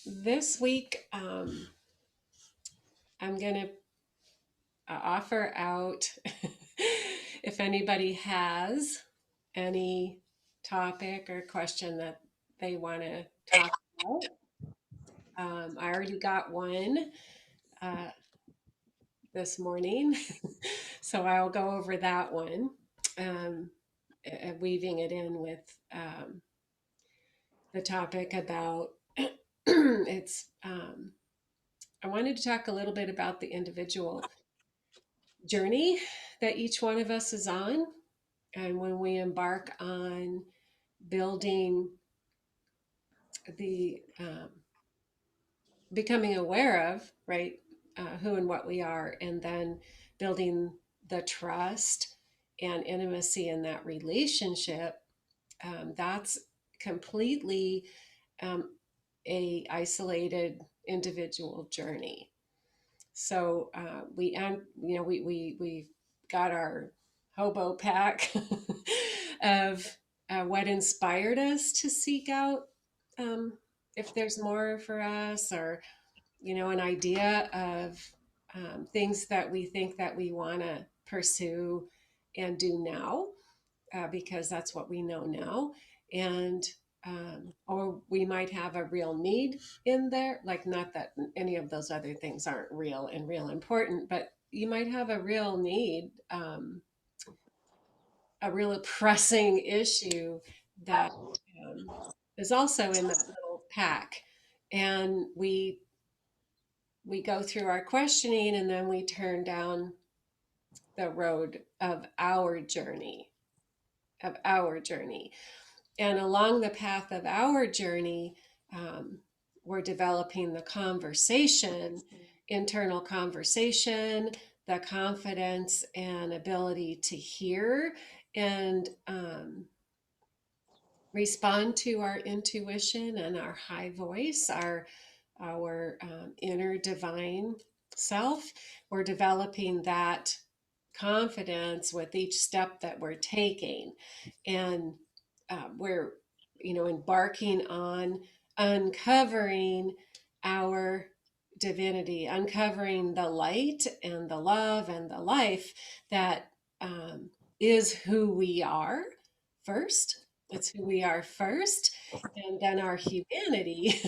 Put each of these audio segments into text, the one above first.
This week, I'm going to offer out if anybody has any topic or question that they want to talk about. I already got one uh, this morning, so I'll go over that one, um, weaving it in with the topic about it's. I wanted to talk a little bit about the individual journey that each one of us is on. And when we embark on building the becoming aware of, right, who and what we are, and then building the trust and intimacy in that relationship, that's completely um, a isolated individual journey. So we got our hobo pack of what inspired us to seek out um, if there's more for us, or an idea of things that we think that we want to pursue and do now, because that's what we know now. And or we might have a real need in there, like, not that any of those other things aren't real and real important, but you might have a real need, a real pressing issue that um, is also in that little pack. And we go through our questioning, and then we turn down the road of our journey. And along the path of our journey, um, we're developing the conversation, internal conversation, the confidence and ability to hear and respond to our intuition and our high voice, our inner divine self. We're developing that confidence with each step that we're taking, and we're embarking on uncovering our divinity, uncovering the light and the love and the life that is who we are first. It's who we are first, and then our humanity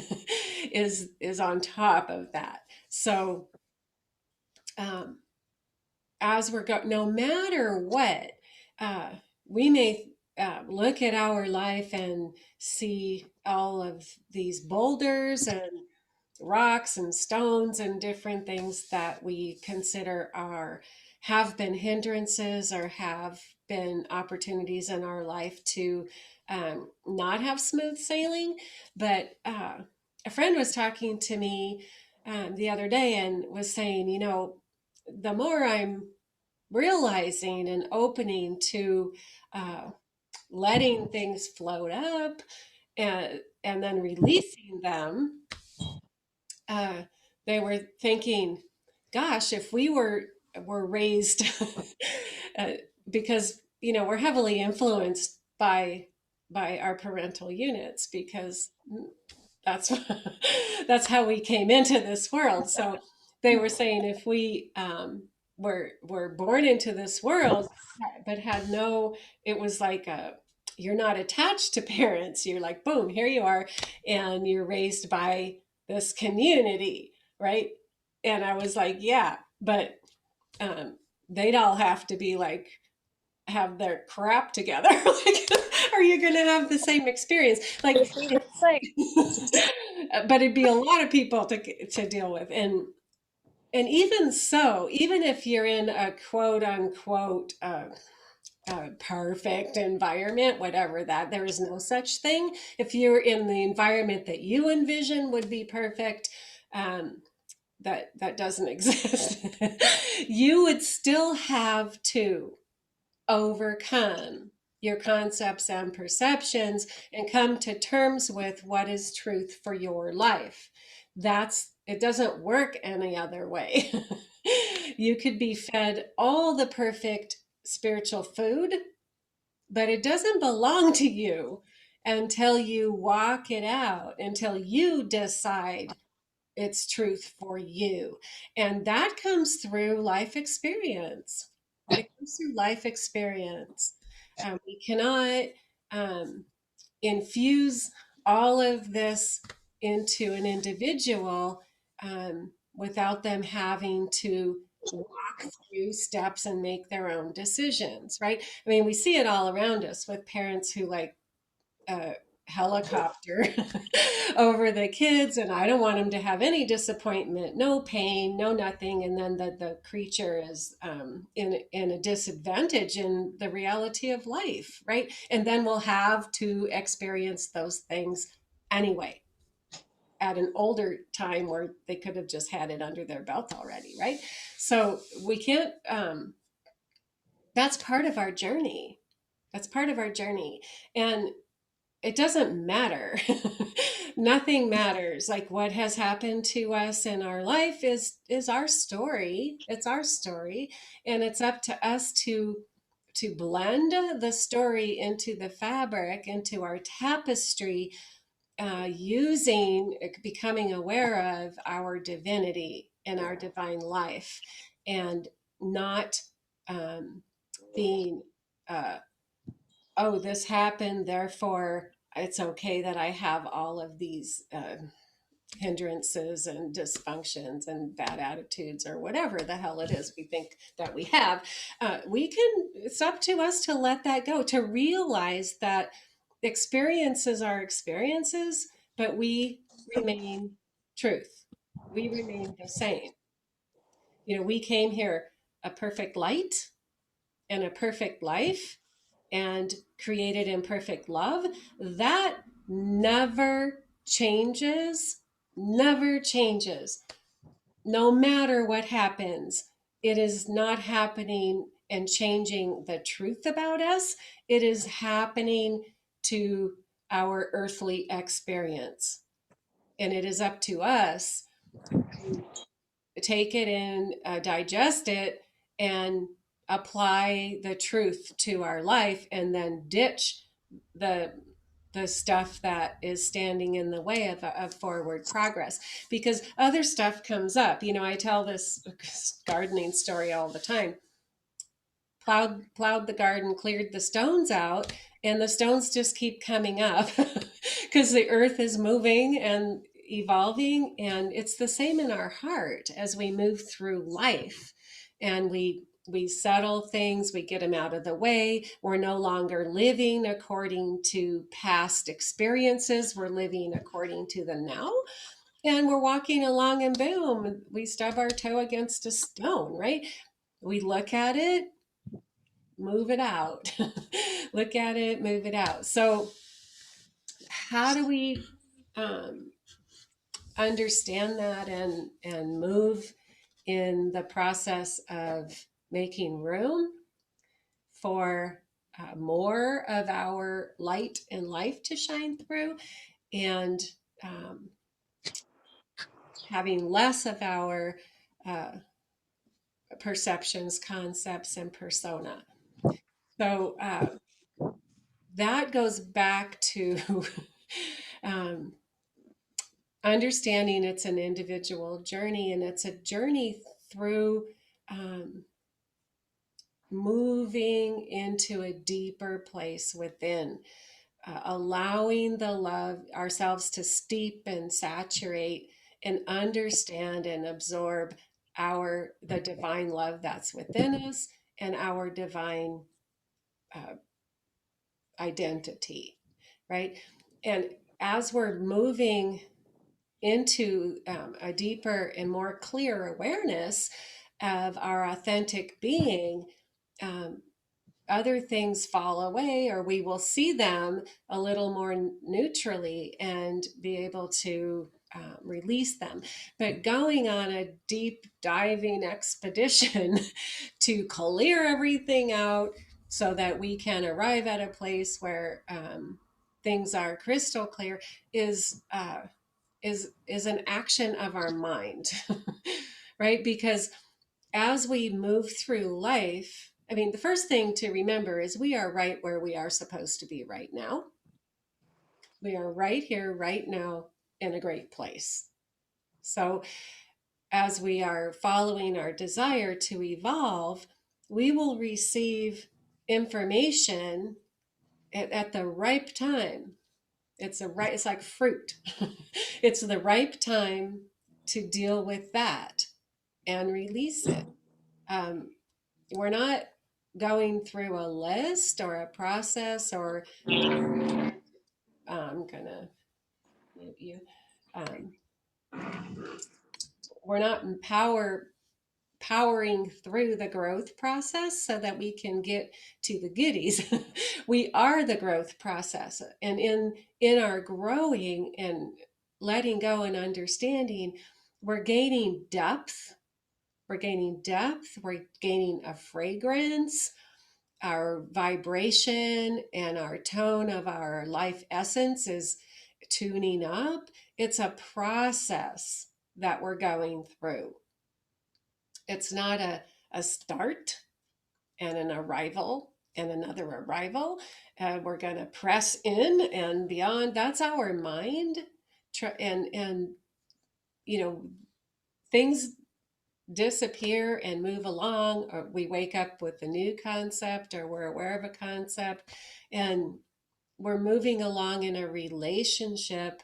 is on top of that. So um, as we're going, no matter what, uh, we may look at our life and see all of these boulders and rocks and stones and different things that we consider are have been hindrances or have been opportunities in our life to not have smooth sailing. But a friend was talking to me the other day and was saying, the more I'm realizing and opening to uh, letting things float up and then releasing them, uh, they were thinking, gosh, if we were raised uh, because we're heavily influenced by our parental units, because that's that's how we came into this world. So they were saying, if we were born into this world but had no, it was like you're not attached to parents. You're like, boom, here you are, and you're raised by this community, right? And I was like, yeah, but um, they'd all have to be like, have their crap together. Like, are you going to have the same experience? Like, but it'd be a lot of people to deal with. And even so, even if you're in a quote unquote perfect environment, whatever that, there is no such thing. If you're in the environment that you envision would be perfect, um, that doesn't exist. You would still have to overcome your concepts and perceptions and come to terms with what is truth for your life. It doesn't work any other way. You could be fed all the perfect spiritual food, but it doesn't belong to you. until you walk it out, until you decide it's truth for you. And that comes through life experience. It comes through life experience. We cannot um, infuse all of this into an individual without them having to walk through steps and make their own decisions, right? I mean, we see it all around us with parents who like helicopter over the kids, and I don't want them to have any disappointment, no pain, no nothing, and then the creature is in a disadvantage in the reality of life, right? And then we'll have to experience those things anyway at an older time where they could have just had it under their belt already, right? So we can't that's part of our journey. That's part of our journey. And it doesn't matter. Nothing matters. Like what has happened to us in our life is our story. It's our story, and it's up to us to blend the story into the fabric, into our tapestry, using becoming aware of our divinity and our divine life, and not being oh, this happened, therefore it's okay that I have all of these hindrances and dysfunctions and bad attitudes or whatever the hell it is we think that we have. We can, it's up to us to let that go, to realize that experiences are experiences, but we remain truth. We remain the same. You know, we came here a perfect light and a perfect life and created in perfect love, that never changes, never changes. No matter what happens, it is not happening and changing the truth about us. It is happening to our earthly experience. And it is up to us to take it in, digest it, and apply the truth to our life, and then ditch the the stuff that is standing in the way of forward progress, because other stuff comes up. You know, I tell this gardening story all the time. Plowed the garden, cleared the stones out, and the stones just keep coming up because the earth is moving and evolving. And it's the same in our heart as we move through life, and we settle things, we get them out of the way. We're no longer living according to past experiences, we're living according to the now. And we're walking along, and boom, we stub our toe against a stone, right? We look at it, move it out. Look at it, move it out. So, how do we um, understand that and move in the process of making room for more of our light and life to shine through, and um, having less of our uh, perceptions, concepts, and persona? So, that goes back to um, understanding it's an individual journey, and it's a journey through um, moving into a deeper place within, allowing the love ourselves to steep and saturate and understand and absorb the divine love that's within us, and our divine uh, identity, right? And as we're moving into a deeper and more clear awareness of our authentic being, um, other things fall away, or we will see them a little more neutrally and be able to release them. But going on a deep diving expedition to clear everything out so that we can arrive at a place where things are crystal clear is an action of our mind. Right? Because as we move through life, I mean, the first thing to remember is we are right where we are supposed to be right now. We are right here, right now, in a great place. So, as we are following our desire to evolve, we will receive information at the ripe time. It's like fruit. It's the ripe time to deal with that and release it. Um, we're not going through a list or a process or I'm gonna mute you. Um, we're not powering through the growth process so that we can get to the goodies. We are the growth process, and in our growing and letting go and understanding, we're gaining depth. We're gaining a fragrance, our vibration and our tone of our life essence is tuning up. It's a process that we're going through. It's not a start and an arrival and another arrival. We're going to press in and beyond. That's our mind. And you know, things disappear and move along, or we wake up with a new concept, or we're aware of a concept, and we're moving along in a relationship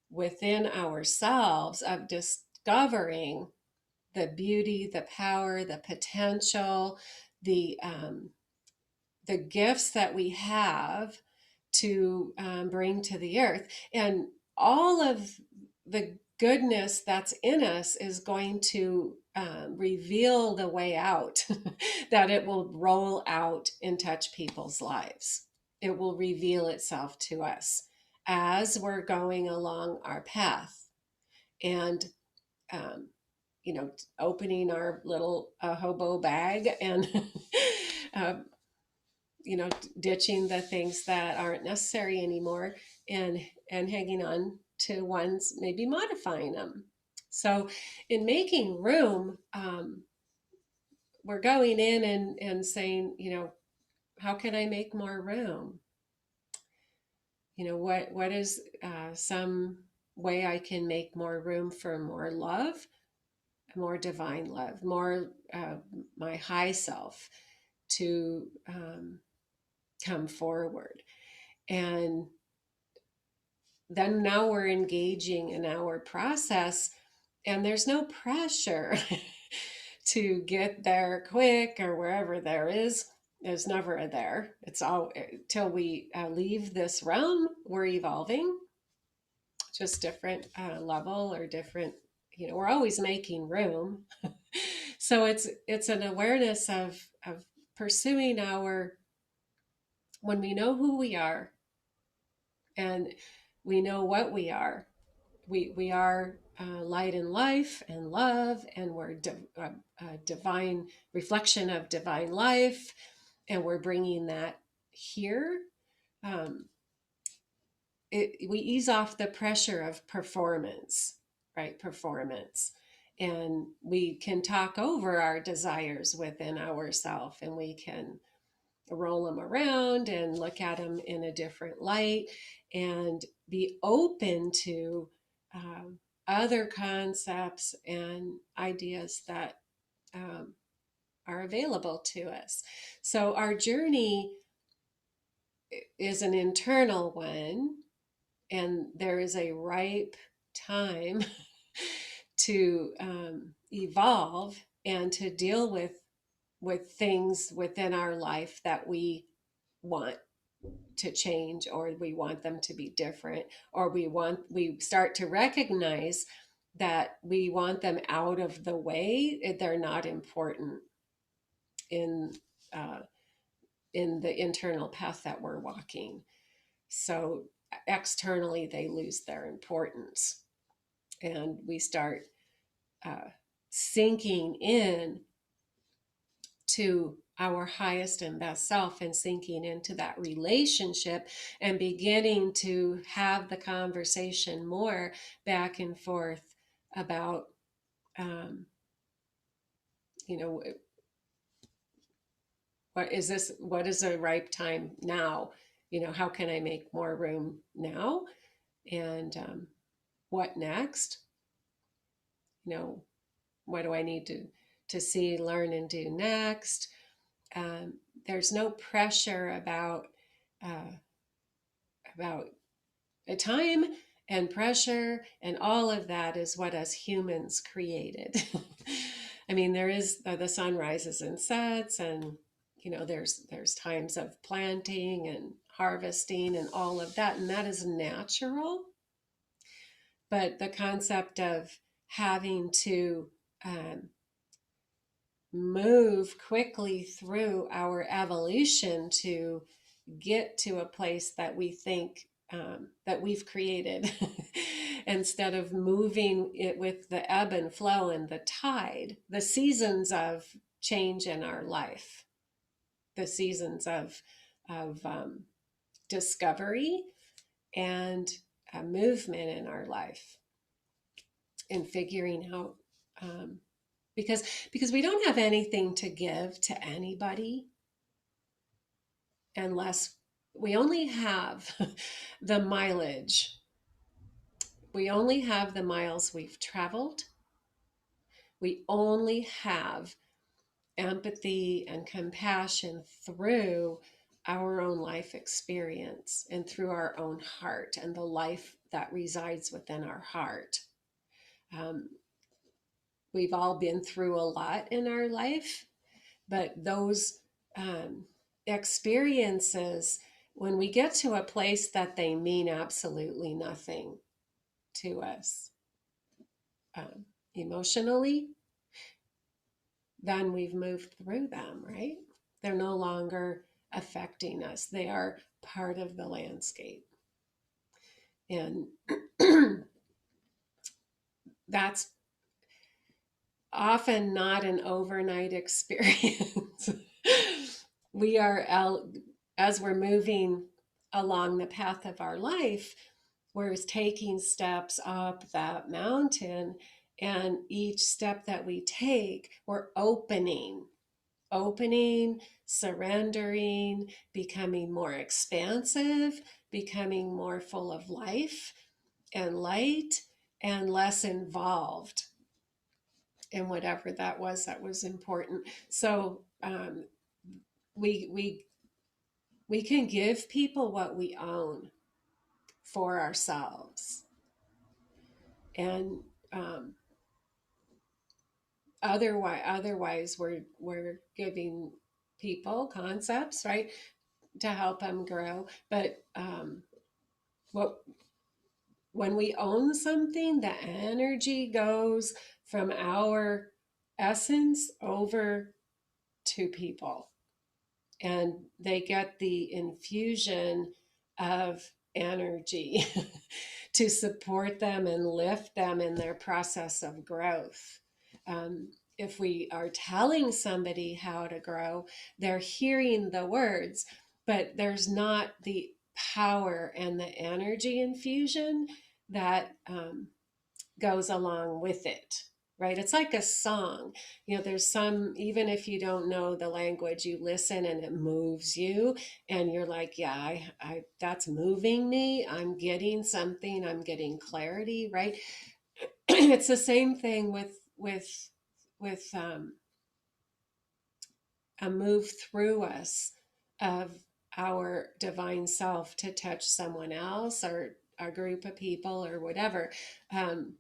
within ourselves of discovering the beauty, the power, the potential, the the gifts that we have to bring to the earth, and all of the goodness that's in us is going to reveal the way out, that it will roll out and touch people's lives. It will reveal itself to us as we're going along our path. And um, opening our little hobo bag and uh, ditching the things that aren't necessary anymore, and hanging on to ones, maybe modifying them. So in making room, we're going in and saying, how can I make more room? What is some way I can make more room for more love, more divine love, more my high self to come forward. And then now we're engaging in our process, and there's no pressure to get there quick, or wherever there is. There's never a there. It's all till we leave this realm. We're evolving, just different level or different. We're always making room. So it's an awareness of pursuing our, when we know who we are and we know what we are. We are light and life and love, and we're a divine reflection of divine life, and we're bringing that here. Um, we ease off the pressure of performance, right? Performance. And we can talk over our desires within ourself, and we can roll them around and look at them in a different light, and be open to um, other concepts and ideas that um, are available to us. So our journey is an internal one, and there is a ripe time to evolve and to deal with things within our life that we want to change, or we want them to be different, or we start to recognize that we want them out of the way. They're not important in uh, in the internal path that we're walking. So externally they lose their importance, and we start uh, sinking in to our highest and best self, and sinking into that relationship, and beginning to have the conversation more back and forth about um, you know what is a ripe time now, how can I make more room now, And what next? You know, what do I need to see, learn, and do next? Um, there's no pressure uh, about a time, and pressure, and all of that is what us humans created. I mean, there is the sun rises and sets, and there's times of planting and harvesting and all of that, and that is natural. But the concept of having to um, move quickly through our evolution to get to a place that we think that we've created instead of moving it with the ebb and flow and the tide, the seasons of change in our life, the seasons of discovery and movement in our life, and figuring out um, because we don't have anything to give to anybody unless we only have the mileage. We only have the miles we've traveled. We only have empathy and compassion through our own life experience and through our own heart and the life that resides within our heart. Um, we've all been through a lot in our life, but those um, experiences, when we get to a place that they mean absolutely nothing to us emotionally, then we've moved through them, right? They're no longer affecting us, they are part of the landscape. And that's often not an overnight experience. we are as we're moving along the path of our life, we're taking steps up that mountain, and each step that we take, we're opening, surrendering, becoming more expansive, becoming more full of life and light, and less involved in whatever that was important. So we we can give people what we own for ourselves, and um, otherwise we're giving people concepts, right, to help them grow. But what when we own something, the energy goes from our essence over to people, and they get the infusion of energy to support them and lift them in their process of growth. Um, if we are telling somebody how to grow, they're hearing the words, but there's not the power and the energy infusion that goes along with it, right? It's like a song. There's some, even if you don't know the language, you listen and it moves you, and you're like, yeah, I that's moving me. I'm getting something. I'm getting clarity, right? It's the same thing with a move through us of our divine self to touch someone else or a group of people or whatever. Um,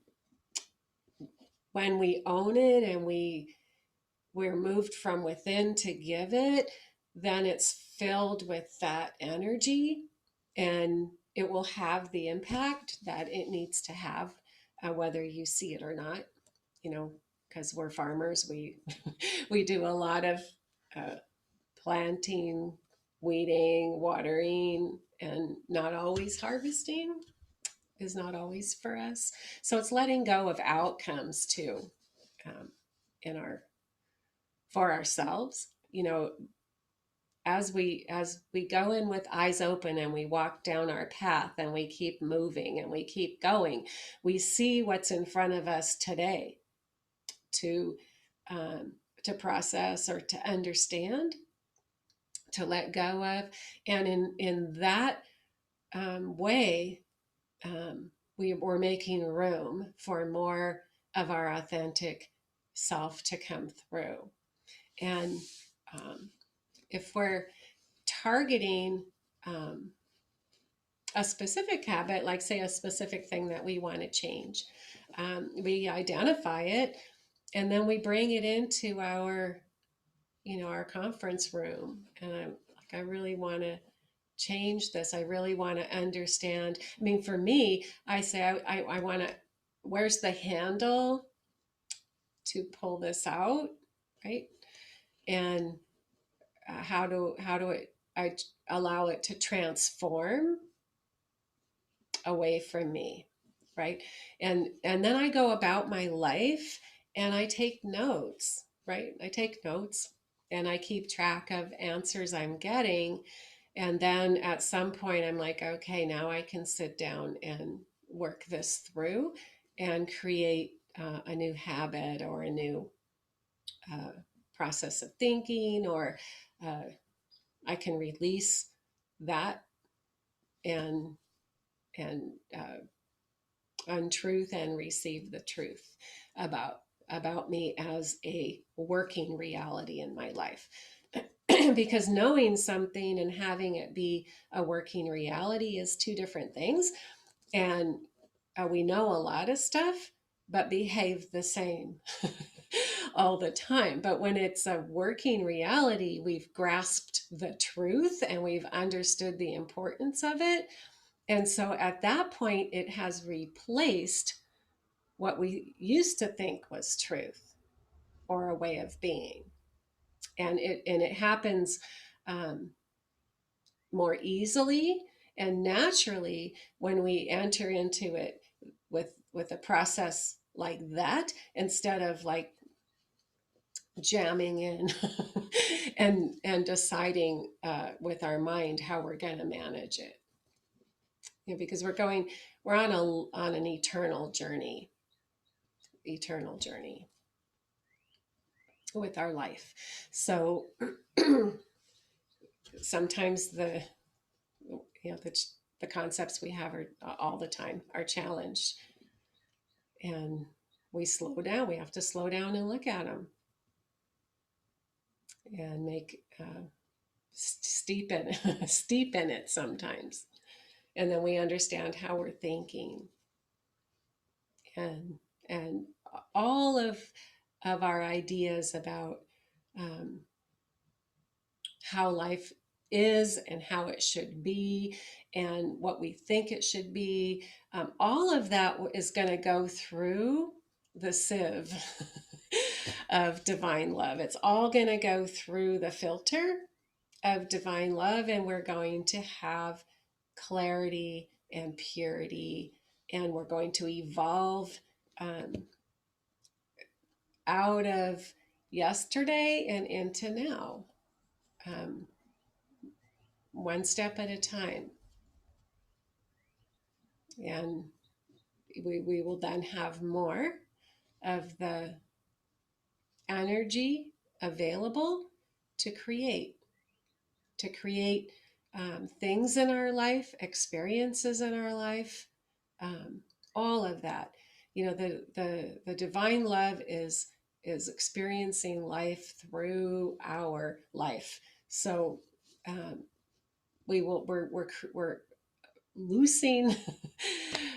when we own it and we're moved from within to give it, then it's filled with that energy, and it will have the impact that it needs to have, whether you see it or not. Because we're farmers, we we do a lot of uh, planting, weeding, watering, and not always harvesting is not always for us. So it's letting go of outcomes too, um, in our for ourselves. As we go in with eyes open and we walk down our path and we keep moving and we keep going, we see what's in front of us today to um, to process or to understand, to let go of, and in that way we're making room for more of our authentic self to come through. And um, if we're targeting um, a specific habit, like say a specific thing that we want to change, we identify it and then we bring it into our conference room. And I'm like, I really want to change this. I really want to understand. I mean, for me, I say, I want to, where's the handle to pull this out, right? And I allow it to transform away from me, right? And then I go about my life and I take notes, right? I take notes and I keep track of answers I'm getting. And then at some point I'm like, okay, now I can sit down and work this through and create a new habit or a new uh, process of thinking, or uh, I can release that and and untruth and receive the truth about me as a working reality in my life. Because knowing something and having it be a working reality is two different things. And we know a lot of stuff but behave the same all the time. But when it's a working reality, we've grasped the truth and we've understood the importance of it. And so at that point, it has replaced what we used to think was truth or a way of being. And it happens um, more easily and naturally when we enter into it with a process like that, instead of like jamming in and deciding with our mind how we're going to manage it. Because we're on an eternal journey with our life. So sometimes the concepts we have are all the time are challenged, and we slow down. We have to slow down and look at them and make steep in steep in it sometimes, and then we understand how we're thinking, and and all of our ideas about um, how life is and how it should be and what we think it should be. All of that is going to go through the sieve of divine love. It's all going to go through the filter of divine love, and we're going to have clarity and purity, and we're going to evolve um, out of yesterday and into now, um, one step at a time. And we will then have more of the energy available to create, things in our life, experiences in our life, um, all of that. The divine love is experiencing life through our life. So we're loosing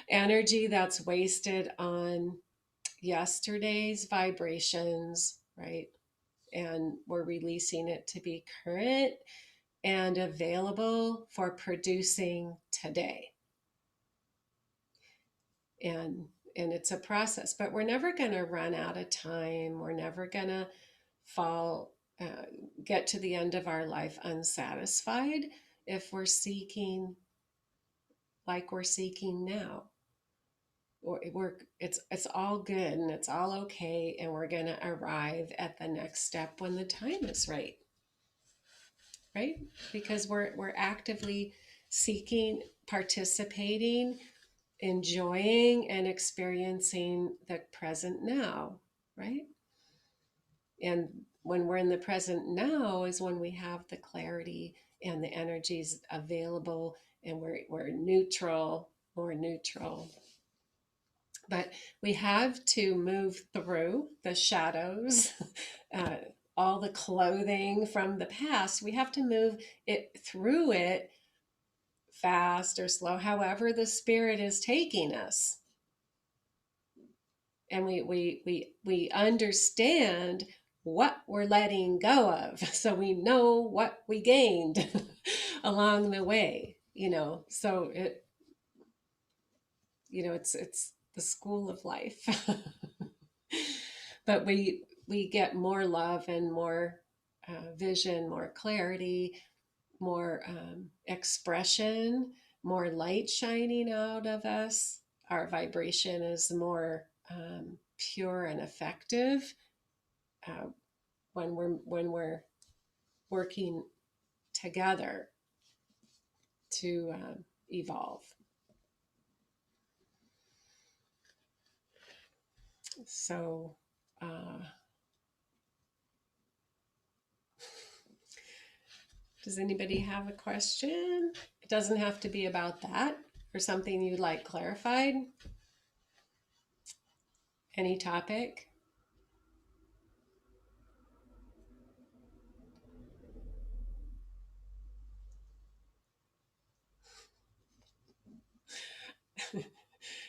energy that's wasted on yesterday's vibrations, right? And we're releasing it to be current and available for producing today. And it's a process, but we're never going to run out of time. We're never going to fall get to the end of our life unsatisfied if we're seeking like we're seeking now. It's all good and it's all okay, and we're going to arrive at the next step when the time is right, right? Because we're actively seeking, participating, enjoying, and experiencing the present now, right? And when we're in the present now is when we have the clarity and the energies available, and we're neutral, more neutral. But we have to move through the shadows, uh, all the clothing from the past. We have to move it through it fast or slow, however the spirit is taking us. And we understand what we're letting go of, so we know what we gained along the way. So it's the school of life. But we get more love and more vision, more clarity, more expression, more light shining out of us. Our vibration is more pure and effective uh, when we're working together to evolve. So, does anybody have a question? It doesn't have to be about that or something you'd like clarified. Any topic?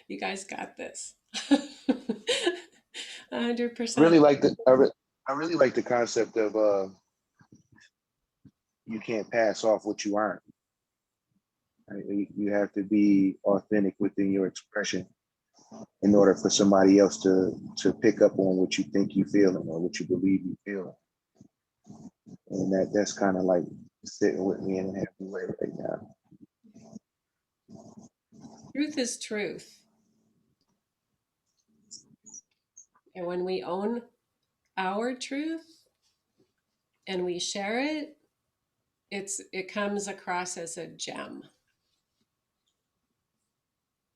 You guys got this. 100%. Really like the I really like the concept of you can't pass off what you aren't. You have to be authentic within your expression in order for somebody else to pick up on what you think you feeling or what you believe you feel. And that's kind of like sitting with me in a happy way right now. Truth is truth. And when we own our truth and we share it, it comes across as a gem,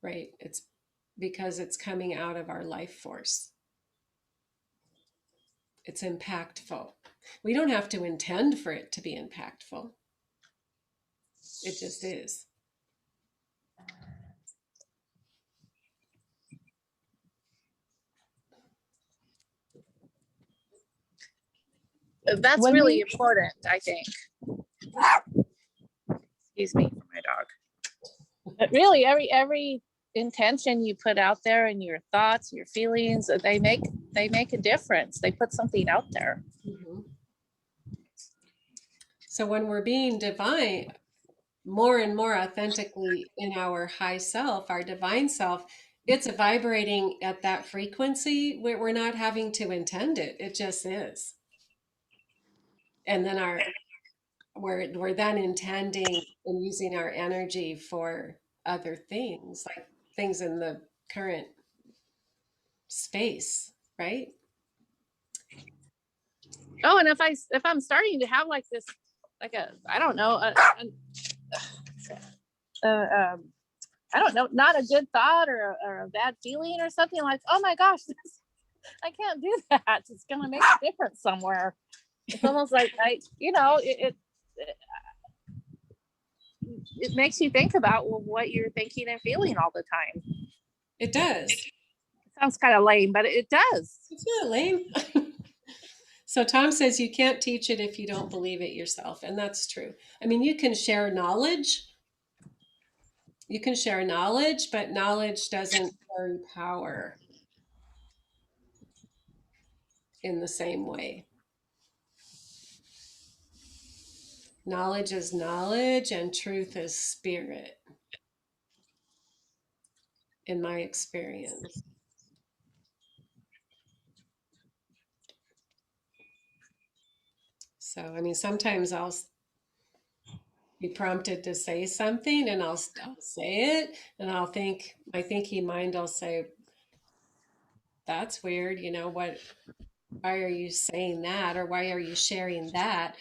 right? It's because it's coming out of our life force. It's impactful. We don't have to intend for it to be impactful. It just is. That's When really we important, I think. Excuse me for my dog. But really, every intention you put out there and your thoughts, your feelings, they make a difference. They put something out there. Mhm. So when we're being divine, more and more authentically in our high self, our divine self, it's vibrating at that frequency where we're not having to intend it. It just is. And then we're then intending and using our energy for other things, like things in the current space, right? Oh, and if I'm starting to have like this, like a, I don't know, I don't know, not a good thought or a bad feeling or something, like, oh my gosh, I can't do that. It's gonna make a difference somewhere. It's almost like it makes you think about what you're thinking and feeling all the time. It does. It sounds kind of lame, but it does. It's not lame. So Tom says you can't teach it if you don't believe it yourself, and that's true. I mean, you can share knowledge. You can share knowledge, but knowledge doesn't carry power in the same way. Knowledge is knowledge, and truth is spirit, in my experience. So, I mean, sometimes I'll be prompted to say something and I'll say it, and my thinking mind will say, that's weird, why are you saying that, or why are you sharing that?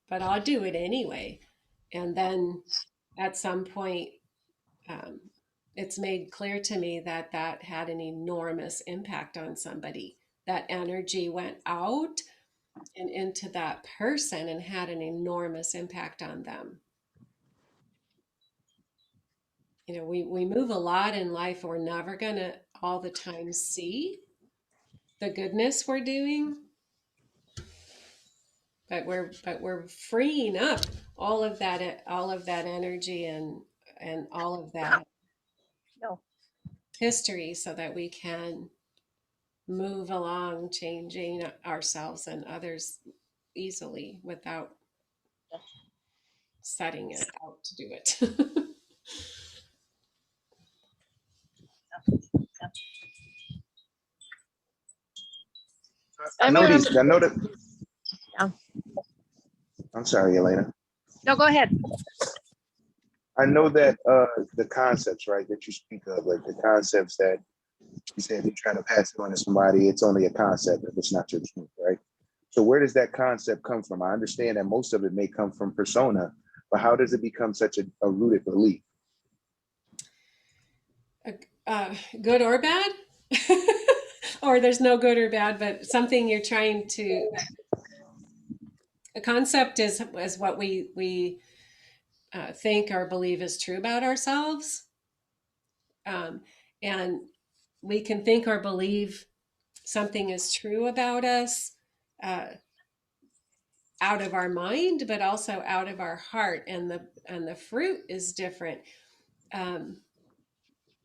But I'll do it anyway. And then at some point, um, it's made clear to me that that had an enormous impact on somebody. That energy went out and into that person and had an enormous impact on them. we move a lot in life. We're never going to all the time see the goodness we're doing, but we're freeing up all of that energy and all of that No. history so that we can move along, changing ourselves and others easily without setting it out to do it. I I know remember. these. I know that. Yeah. I'm sorry, Elena. No, go ahead. I know that the concepts, right, that you speak of, like the concepts that you said you're trying to pass it on to somebody, it's only a concept if it's not your truth, right? So where does that concept come from? I understand that most of it may come from persona, but how does it become such a rooted belief? Good or bad? Or there's no good or bad, but something you're trying to. A concept is what we think or believe is true about ourselves, um, and we can think or believe something is true about us uh, out of our mind, but also out of our heart, and the fruit is different. Um,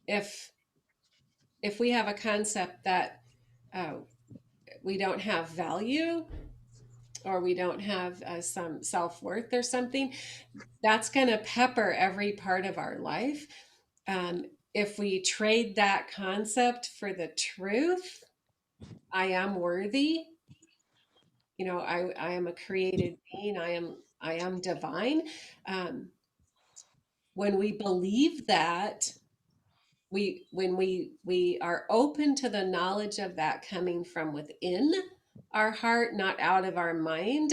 if if we have a concept that uh, we don't have value, or we don't have some self-worth or something, that's going to pepper every part of our life. If we trade that concept for the truth, I am worthy, I am a created being, I am divine. um, when we believe that, when we are open to the knowledge of that coming from within our heart, not out of our mind,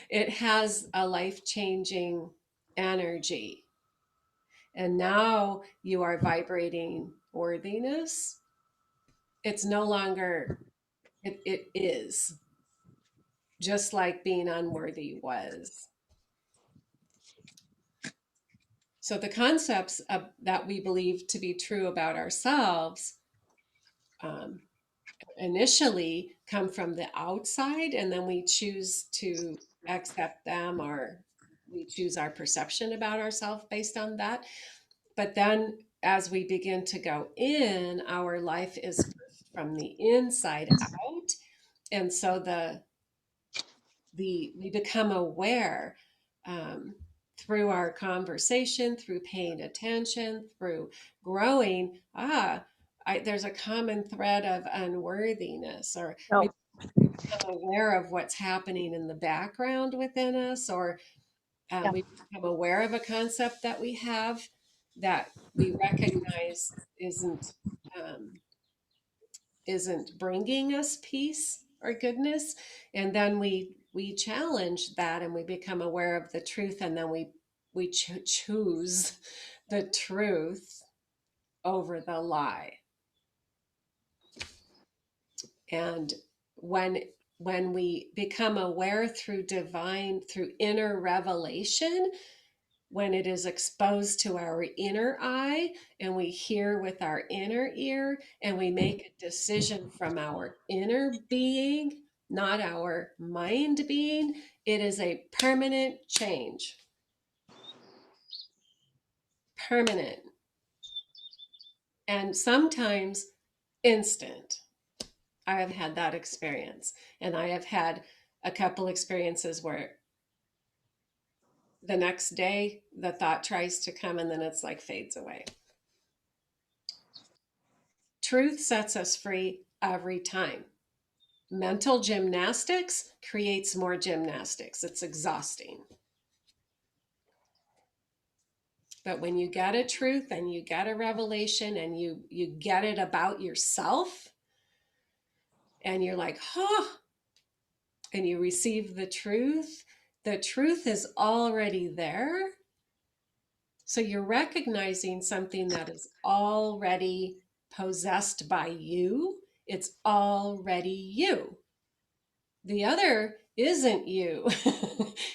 it has a life-changing energy. And now you are vibrating worthiness. It's no longer, it is just like being unworthy was. So the concepts that we believe to be true about ourselves um, initially come from the outside, and then we choose to accept them, or we choose our perception about ourselves based on that. But then as we begin to go in, our life is from the inside out. And so we become aware, um, through our conversation, through paying attention, through growing. There's a common thread of unworthiness, or No. we become aware of what's happening in the background within us, or Yeah. we become aware of a concept that we have that we recognize um, isn't bringing us peace or goodness, and then we challenge that, and we become aware of the truth, and then we choose the truth over the lie. And when when we become aware through inner revelation, when it is exposed to our inner eye, and we hear with our inner ear, and we make a decision from our inner being, not our mind being, it is a permanent change. Permanent. And sometimes instant. I have had that experience. And I have had a couple experiences where the next day the thought tries to come, and then it's like fades away. Truth sets us free every time. Mental gymnastics creates more gymnastics. It's exhausting. But when you get a truth and you get a revelation, and you get it about yourself, and you're like, huh, and you receive the truth is already there. So you're recognizing something that is already possessed by you. It's already you. The other isn't you.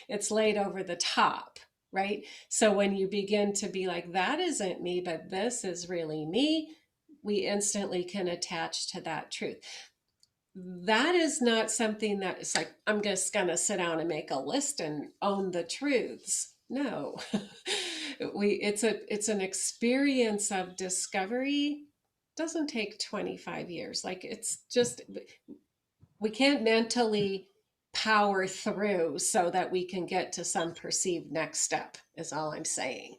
It's laid over the top. right? So when you begin to be like, that isn't me, but this is really me, we instantly can attach to that truth. That is not something that is like, I'm just going to sit down and make a list and own the truths. No. It's an experience of discovery. It doesn't take 25 years. Like, it's just, we can't mentally power through so that we can get to some perceived next step, is all I'm saying.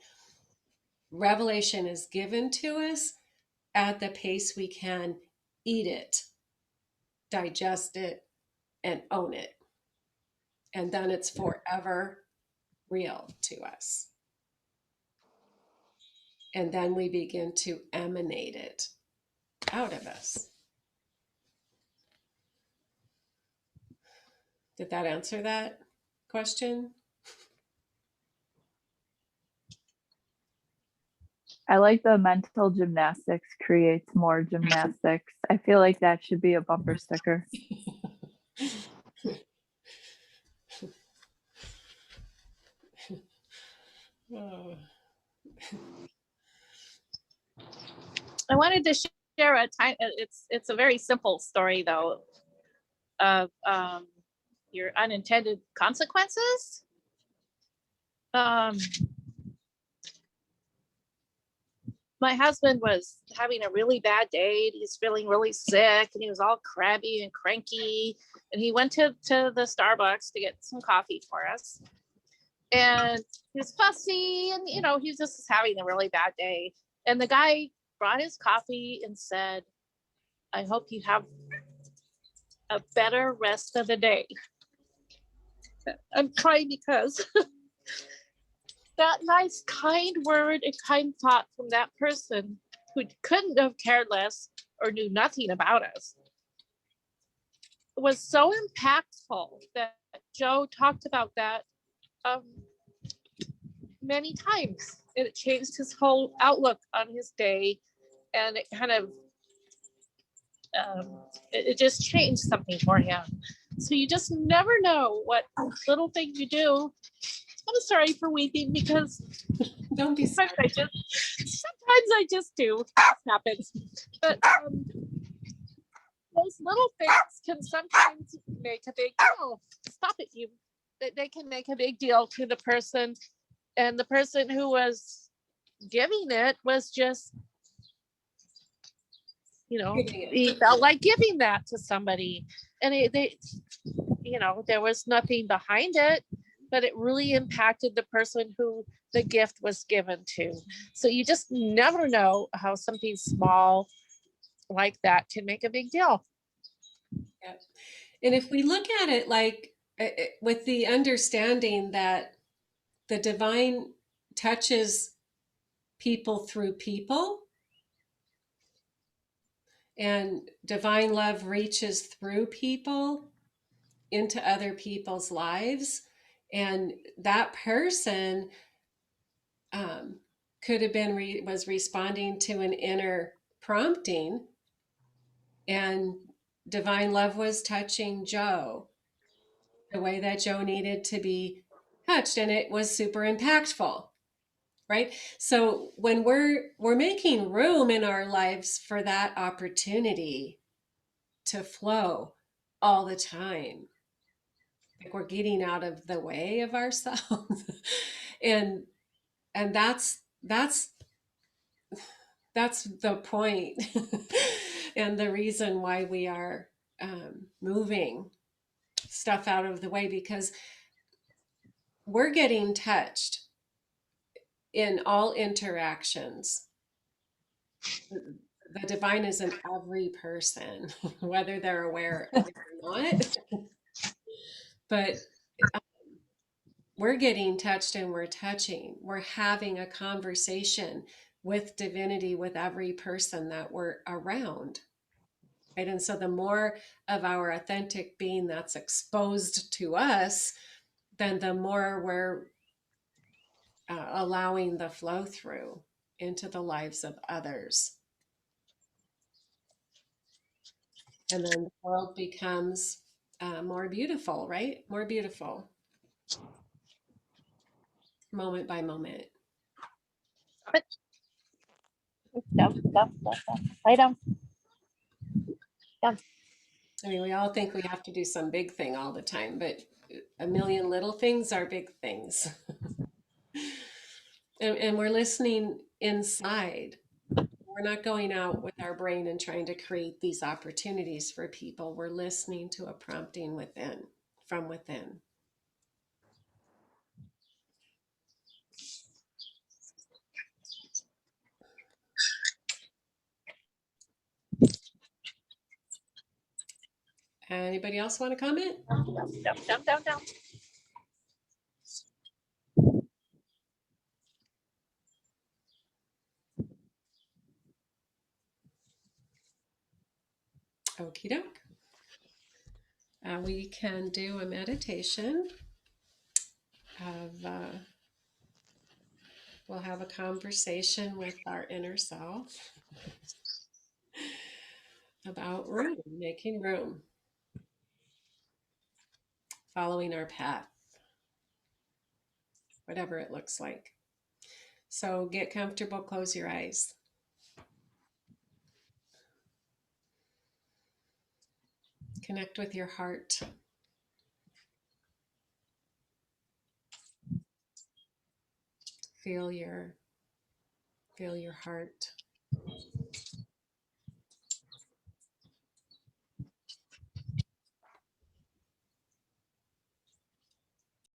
Revelation is given to us at the pace we can eat it, digest it, and own it. And then it's forever real to us. And then we begin to emanate it out of us. Did that answer that question? I like the mental gymnastics creates more gymnastics. I feel like that should be a bumper sticker. Oh. I wanted to share a time. It's a very simple story though of your unintended consequences. My husband was having a really bad day. He's feeling really sick and he was all crabby and cranky. And he went to the Starbucks to get some coffee for us. And he was fussy and, you know, he was just having a really bad day. And the guy brought his coffee and said, I hope you have a better rest of the day. I'm crying because that nice, kind word and kind thought from that person who couldn't have cared less or knew nothing about us was so impactful that Joe talked about that many times. And it changed his whole outlook on his day. And it kind of, it just changed something for him. So you just never know what little thing you do. I'm sorry for weeping because Don't be sorry. sometimes I just do. It happens. But those little things can sometimes make a big deal. Stop it, you. They can make a big deal to the person. And the person who was giving it was just, you know, he felt like giving that to somebody. And they, you know, there was nothing behind it, but it really impacted the person who the gift was given to. So you just never know how something small like that can make a big deal. Yeah. And if we look at it like with the understanding that the divine touches people through people, and divine love reaches through people into other people's lives, and that person could have been was responding to an inner prompting, and divine love was touching Joe the way that Joe needed to be touched, and it was super impactful, right? So when we're making room in our lives for that opportunity to flow all the time, like we're getting out of the way of ourselves. and and that's the point. And the reason why we are moving stuff out of the way, because we're getting touched in all interactions. The divine is in every person, whether they're aware of it or not. But we're getting touched and we're touching. We're having a conversation with divinity with every person that we're around. Right? And so the more of our authentic being that's exposed to us, then the more we're allowing the flow through into the lives of others. And then the world becomes more beautiful, right? More beautiful. moment by moment. Down, down, down, down. Lie down. I mean, we all think we have to do some big thing all the time, but a million little things are big things. And we're listening inside. We're not going out with our brain and trying to create these opportunities for people. We're listening to a prompting within, from within. Anybody else want to comment? Down, down, down, down. Okie doke. We can do a meditation of, we'll have a conversation with our inner self about room, making room, following our path, whatever it looks like. So get comfortable, close your eyes. Connect with your heart. Feel your heart.